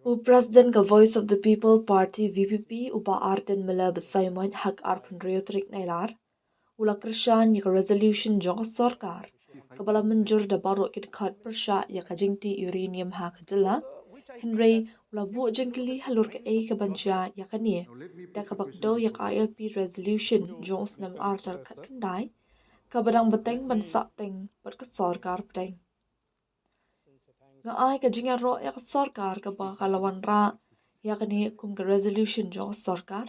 U President ka Voice of the People Party VPP uba arden mela besaymoit hak arpun riotric nailar. Ula Kyrshan yaka resolution jong sarkar. Kabala menjur da baro kit khat persha yaka jingti uranium hak jela. Henry ula bu jengkili halur ka ei ka banja yaka nie. Da kabakdo yaka ILP resolution jong snam artar kat kendai. Kabadang beteng ban sa teng bat ka sarkar peteng. Nga ai ka jinga ro ya sarkar ka ba kalawan ra ya ka ni kum ka resolution jo sarkar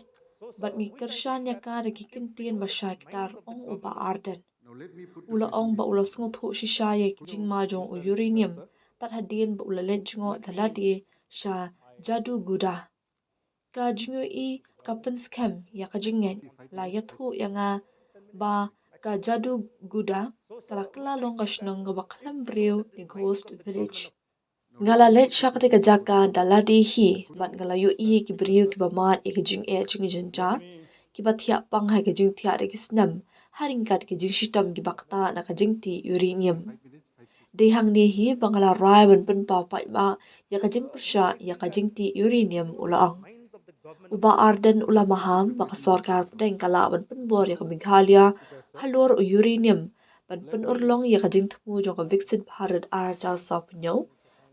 bat ngi Kyrshan ya ka da ki kintian ba shaiktar ong uba arden ula ong ba ula sngo tho shisha ye ki jingma jong u uranium tat hadien ba ula let jingo thaladi sha jadu guda ka jingo I ka penskem ya ka jingen la ya thu ya nga ba ka jadu guda kala kala long ka shnong ba klam brew ni ghost village ngala let shakti ka jaka daladi hi bat ngala yu I ki briu ki bamat e ki jing e jing jinja ki bathia pang ha ki jing thia de ki snam haring kat ki jing shitam ki bakta na ka jing ti uranium de hang ni hi bangala rai ban pen pa pa ma ya ka jing persha ya ka jing ti uranium ula ang uba arden ula maham baka sarkar pdeng kala ban pen bor ya ka Meghalaya halor u uranium ban pen urlong ya ka jing thmu jo ka Viksit Bharat ar chal sa pnyo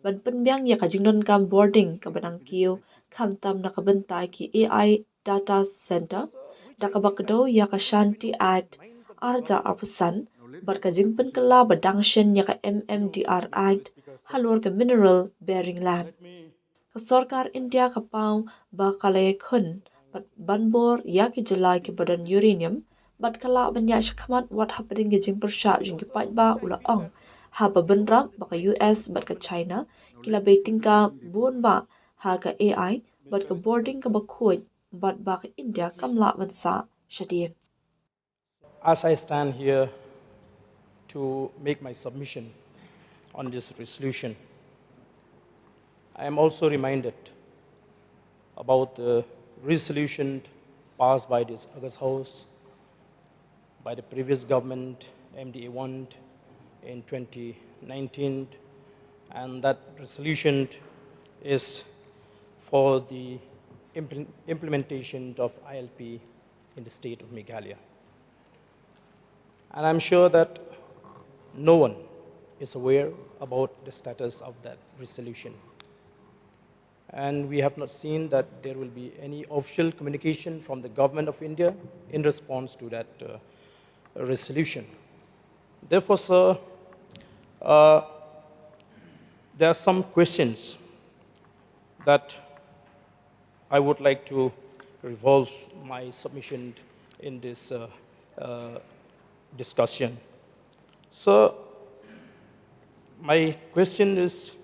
ban penbyang ya kajingdon kam boarding ka banang kiu kam tam na kabentai ki AI data center da kabakdo ya ka Shanti Act arja apusan bat ka jingpen kala badang shen ya ka MMDR Act halor ka mineral bearing land ka sarkar India ka pau ba kalay khun bat banbor ya ki jalai ki badan uranium bat kala banya shakhamat what happening ki jingpyrshah jingi pait ba ula ong haba benram baka US bat ka China kila baiting ka buon ba ha ka AI bat ka boarding ka bakhoi bat ba ka India kamla bansa shadien As I stand here to make my submission on this resolution, I am also reminded about the resolution passed by this August House by the previous government, MDA1, in 2019, and that resolution is for the implementation of ILP in the state of Meghalaya. And I'm sure that no one is aware about the status of that resolution. And we have not seen that there will be any official communication from the government of India in response to that resolution. Therefore, sir, there are some questions that I would like to revolve my submission in this discussion. So, my question is,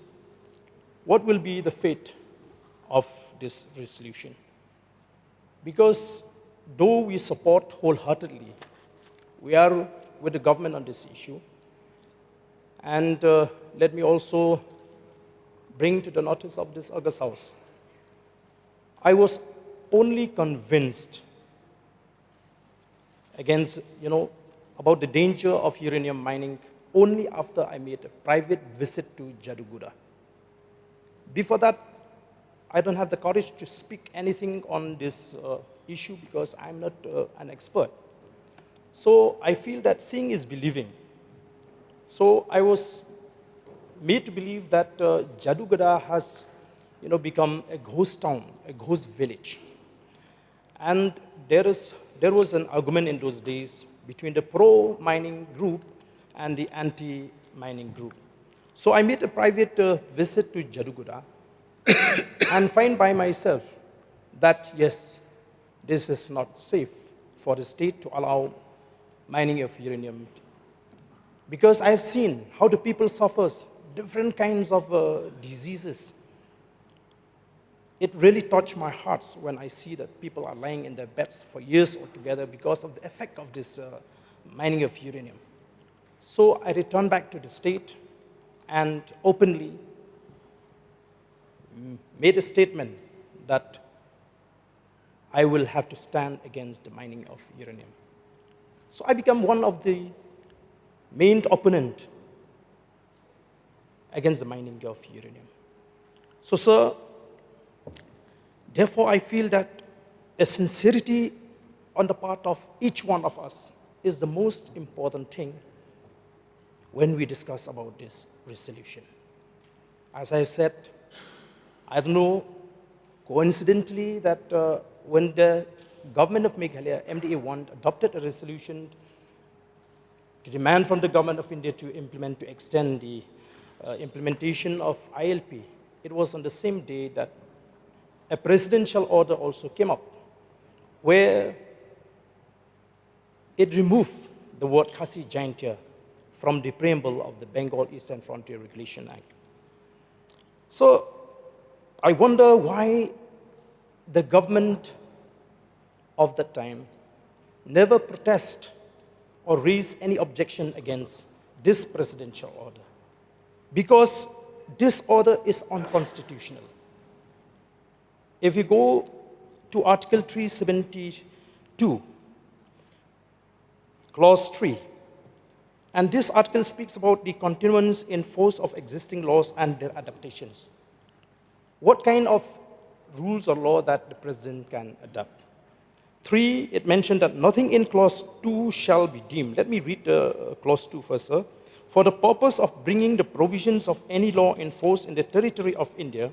what will be the fate of this resolution? Because though we support wholeheartedly, we are with the government on this issue, and let me also bring to the notice of this August House. I was only convinced against, about the danger of uranium mining only after I made a private visit to Jaduguda. Before that, I don't have the courage to speak anything on this issue because I'm not an expert. So I feel that seeing is believing. So I was made to believe that Jaduguda has become a ghost town, a ghost village. And there was an argument in those days between the pro-mining group and the anti-mining group. So I made a private visit to Jaduguda and find by myself that, yes, this is not safe for the state to allow mining of uranium. Because I have seen how the people suffers different kinds of diseases. It really touched my heart when I see that people are lying in their beds for years altogether because of the effect of this mining of uranium. So I returned back to the state and openly made a statement that I will have to stand against the mining of uranium. So I became one of the main opponent against the mining of uranium. So, sir, Therefore, I feel that a sincerity on the part of each one of us is the most important thing when we discuss about this resolution. As I said, I don't know, coincidentally, that when the government of Meghalaya, MDA1, adopted a resolution to demand from the government of India to extend the implementation of ILP, it was on the same day that a presidential order also came up, where it removed the word Khasi Jaintia from the preamble of the Bengal Eastern Frontier Regulation Act. So I wonder why the government of that time never protest or raise any objection against this presidential order, because this order is unconstitutional. If you go to Article 372, Clause 3, and this article speaks about the continuance in force of existing laws and their adaptations. What kind of rules or law that the president can adopt? 3, it mentioned that nothing in Clause 2 shall be deemed. Let me read Clause 2 first, sir. For the purpose of bringing the provisions of any law in force in the territory of India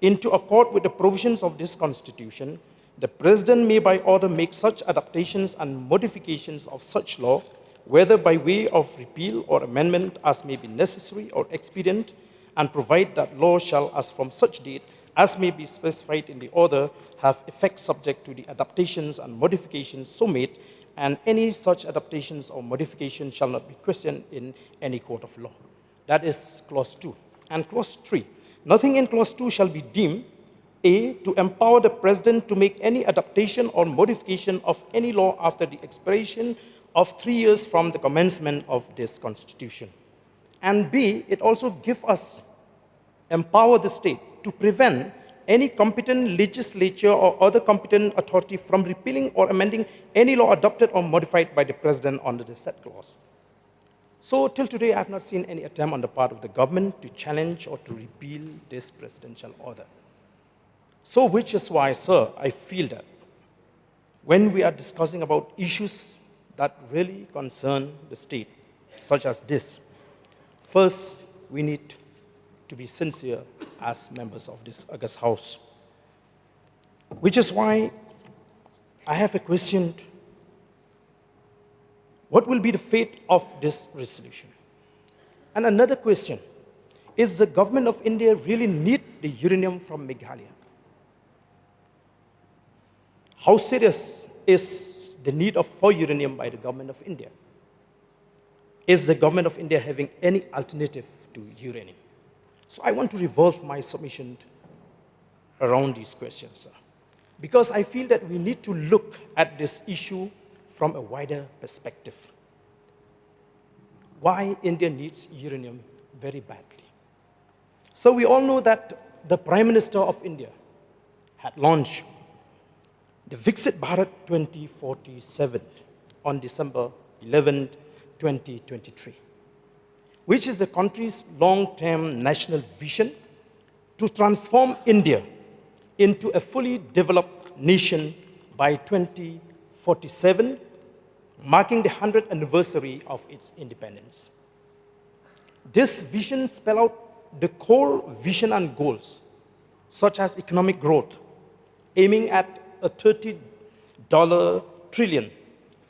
into accord with the provisions of this Constitution, the President may by order make such adaptations and modifications of such law, whether by way of repeal or amendment as may be necessary or expedient, and provide that law shall, as from such date as may be specified in the order, have effect subject to the adaptations and modifications so made, and any such adaptations or modifications shall not be questioned in any court of law. That is Clause 2. And Clause 3, nothing in Clause 2 shall be deemed A, to empower the President to make any adaptation or modification of any law after the expiration of 3 years from the commencement of this Constitution. And B, it also gives us, empower the state to prevent any competent legislature or other competent authority from repealing or amending any law adopted or modified by the President under the said clause. So till today, I have not seen any attempt on the part of the government to challenge or to repeal this presidential order. So which is why, sir, I feel that when we are discussing about issues that really concern the state, such as this, first, we need to be sincere as members of this august house. Which is why I have a question. What will be the fate of this resolution? And another question, is the government of India really need the uranium from Meghalaya? How serious is the need for uranium by the government of India? Is the government of India having any alternative to uranium? So I want to revolve my submission around these questions, sir, because I feel that we need to look at this issue from a wider perspective. Why India needs uranium very badly. So we all know that the Prime Minister of India had launched the Viksit Bharat 2047 on December 11, 2023, which is the country's long-term national vision to transform India into a fully developed nation by 2047, marking the 100th anniversary of its independence. This vision spells out the core vision and goals, such as economic growth, aiming at a $30 trillion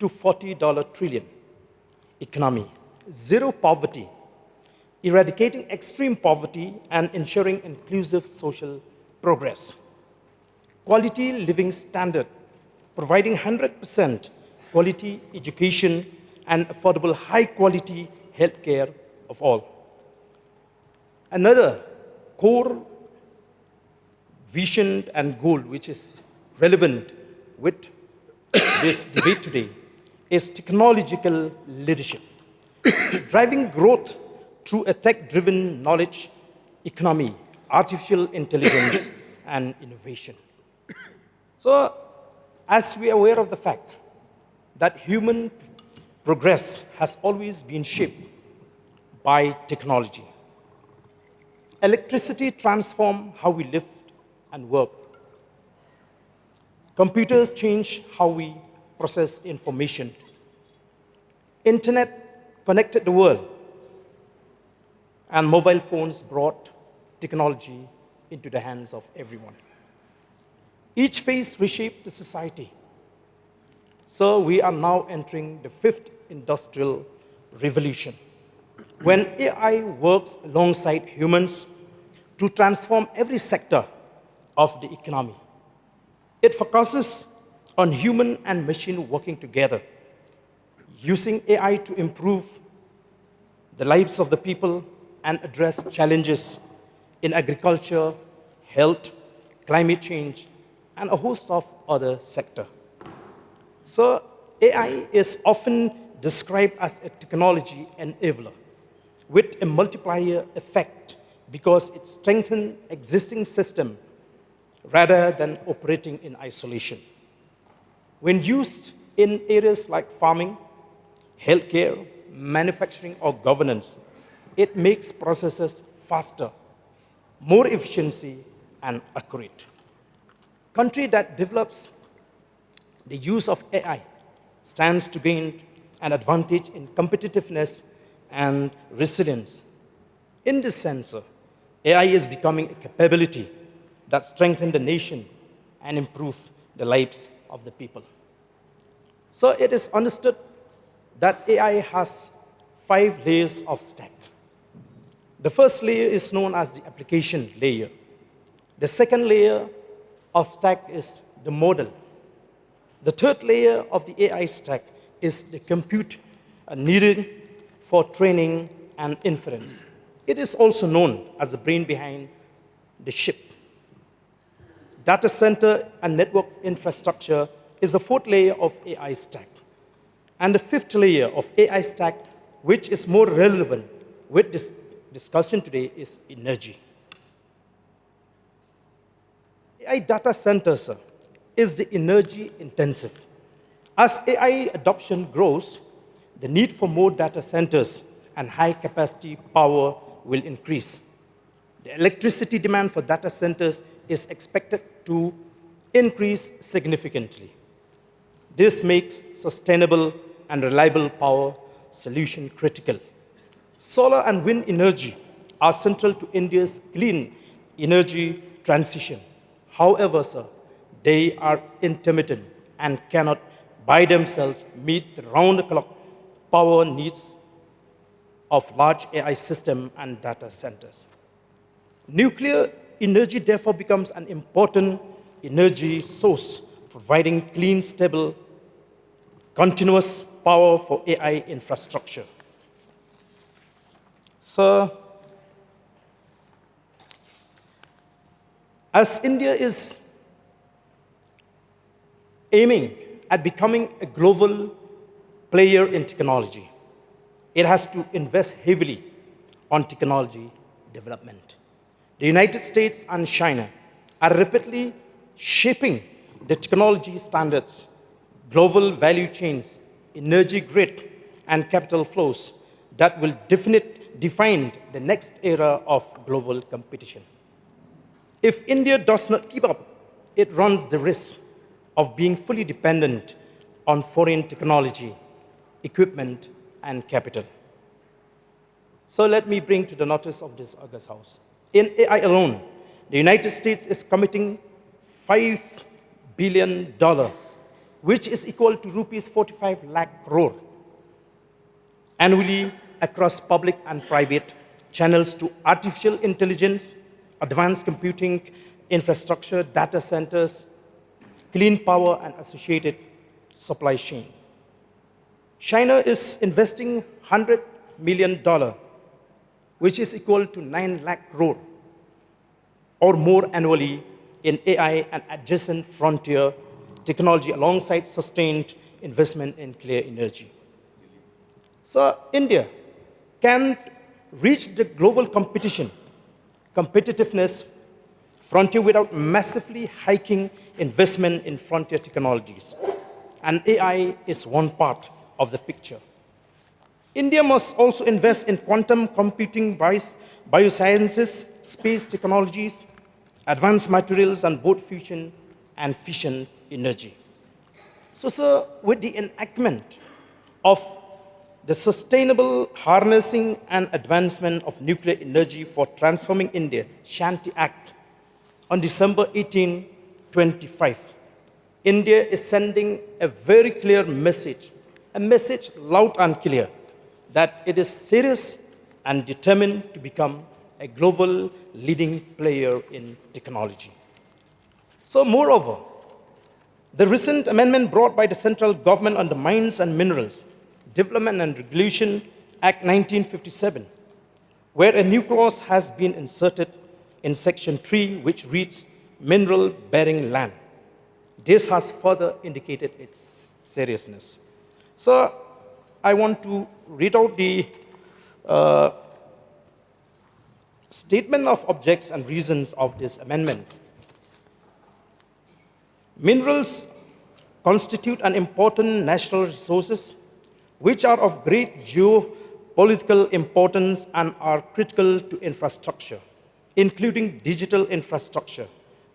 to $40 trillion economy, zero poverty, eradicating extreme poverty and ensuring inclusive social progress, quality living standard, providing 100% quality education and affordable high-quality healthcare of all. Another core vision and goal which is relevant with this debate today is technological leadership, driving growth through a tech-driven knowledge economy, artificial intelligence, and innovation. So, as we are aware of the fact that human progress has always been shaped by technology, electricity transforms how we live and work. Computers change how we process information. Internet connected the world, and mobile phones brought technology into the hands of everyone. Each phase reshaped the society. So we are now entering the fifth industrial revolution, when AI works alongside humans to transform every sector of the economy. It focuses on human and machine working together, using AI to improve the lives of the people and address challenges in agriculture, health, climate change, and a host of other sectors. So AI is often described as a technology enabler with a multiplier effect because it strengthens existing systems rather than operating in isolation. When used in areas like farming, healthcare, manufacturing, or governance, it makes processes faster, more efficiency, and accurate. Country that develops the use of AI stands to gain an advantage in competitiveness and resilience. In this sense, AI is becoming a capability that strengthens the nation and improves the lives of the people. So it is understood that AI has 5 layers of stack. The first layer is known as the application layer. The second layer of stack is the model. The third layer of the AI stack is the compute needed for training and inference. It is also known as the brain behind the chip. Data center and network infrastructure is the fourth layer of AI stack. And the fifth layer of AI stack, which is more relevant with this discussion today, is energy. AI data centers is the energy intensive. As AI adoption grows, the need for more data centers and high capacity power will increase. The electricity demand for data centers is expected to increase significantly. This makes sustainable and reliable power solution critical. Solar and wind energy are central to India's clean energy transition. However, sir, they are intermittent and cannot by themselves meet the round-the-clock power needs of large AI systems and data centers. Nuclear energy therefore becomes an important energy source, providing clean, stable, continuous power for AI infrastructure. So, as India is aiming at becoming a global player in technology, it has to invest heavily on technology development. The United States and China are rapidly shaping the technology standards, global value chains, energy grid, and capital flows that will define the next era of global competition. If India does not keep up, it runs the risk of being fully dependent on foreign technology, equipment, and capital. So let me bring to the notice of this August House. In AI alone, the United States is committing $5 billion, which is equal to rupees 45 lakh crore annually across public and private channels to artificial intelligence, advanced computing infrastructure, data centers, clean power, and associated supply chain. China is investing $100 million, which is equal to 9 lakh crore or more annually in AI and adjacent frontier technology alongside sustained investment in clean energy. So India can reach the global competitiveness frontier without massively hiking investment in frontier technologies. And AI is one part of the picture. India must also invest in quantum computing, biosciences, space technologies, advanced materials, and both fusion and fission energy. So, sir, with the enactment of the Sustainable Harnessing and Advancement of Nuclear Energy for Transforming India, Shanti Act, on December 18, 25, India is sending a very clear message, a message loud and clear, that it is serious and determined to become a global leading player in technology. So, moreover, the recent amendment brought by the central government on the Mines and Minerals Development and Regulation Act 1957, where a new clause has been inserted in Section 3, which reads mineral bearing land. This has further indicated its seriousness. So, I want to read out the statement of objects and reasons of this amendment. Minerals constitute an important national resources which are of great geopolitical importance and are critical to infrastructure, including digital infrastructure,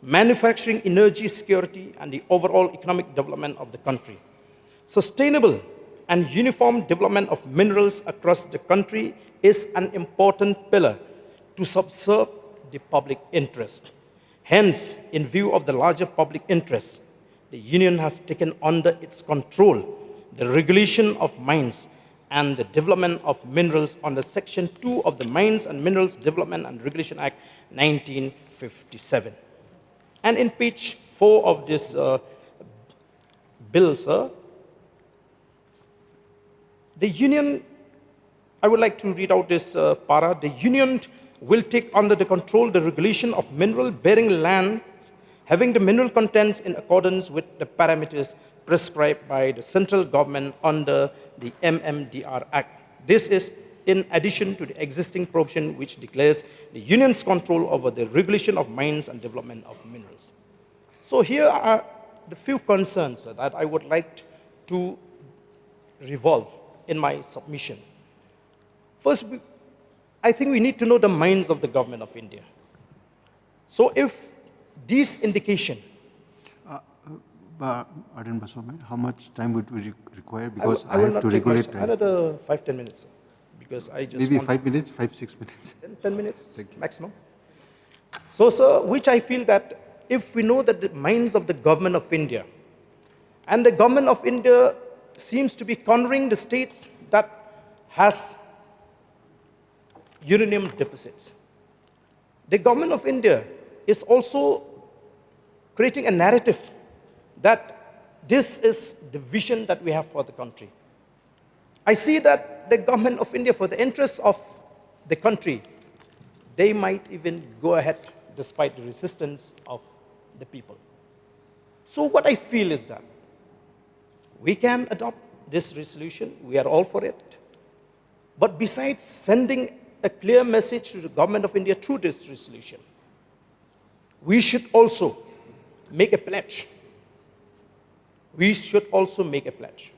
manufacturing, energy security, and the overall economic development of the country. Sustainable and uniform development of minerals across the country is an important pillar to subserve the public interest. Hence, in view of the larger public interest, the Union has taken under its control the regulation of mines and the development of minerals under Section 2 of the Mines and Minerals Development and Regulation Act 1957. And in page 4 of this bill, sir, the Union, I would like to read out this para. The Union will take under the control the regulation of mineral-bearing lands having the mineral contents in accordance with the parameters prescribed by the central government under the MMDR Act. This is in addition to the existing provision which declares the Union's control over the regulation of mines and development of minerals. So here are the few concerns that I would like to revolve in my submission. First, I think we need to know the minds of the government of India. So if these indication, Arden Baswami, how much time would we require? Because I will have to regulate time. Another 5-10 minutes, sir, because I just maybe want 5 minutes, 5-6 minutes. 10 minutes maximum. So, sir, which I feel that if we know that the minds of the government of India, and the government of India seems to be cornering the states that has uranium deposits. The government of India is also creating a narrative that this is the vision that we have for the country. I see that the government of India, for the interests of the country, they might even go ahead despite the resistance of the people. So what I feel is that we can adopt this resolution, we are all for it. But besides sending a clear message to the government of India through this resolution, we should also make a pledge. We should also make a pledge.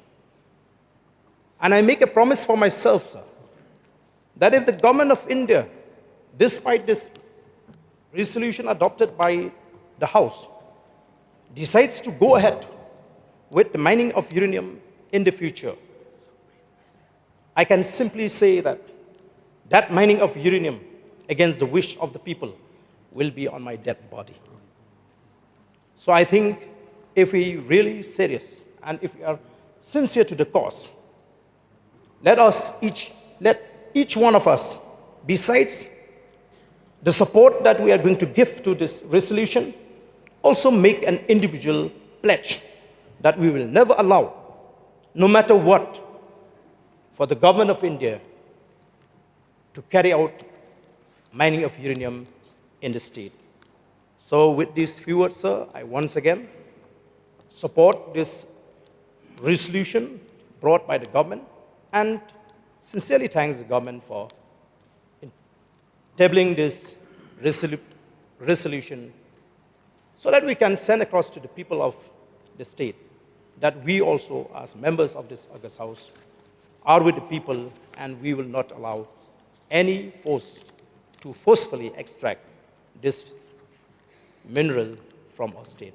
And I make a promise for myself, sir, that if the government of India, despite this resolution adopted by the House, decides to go ahead with the mining of uranium in the future, I can simply say that that mining of uranium against the wish of the people will be on my dead body. So I think if we really serious and if we are sincere to the cause, let each one of us, besides the support that we are going to give to this resolution, also make an individual pledge that we will never allow, no matter what, for the government of India to carry out mining of uranium in the state. So with these few words, sir, I once again support this resolution brought by the government and sincerely thanks the government for tabling this resolution so that we can send across to the people of the state that we also, as members of this August House, are with the people and we will not allow any force to forcefully extract this mineral from our state.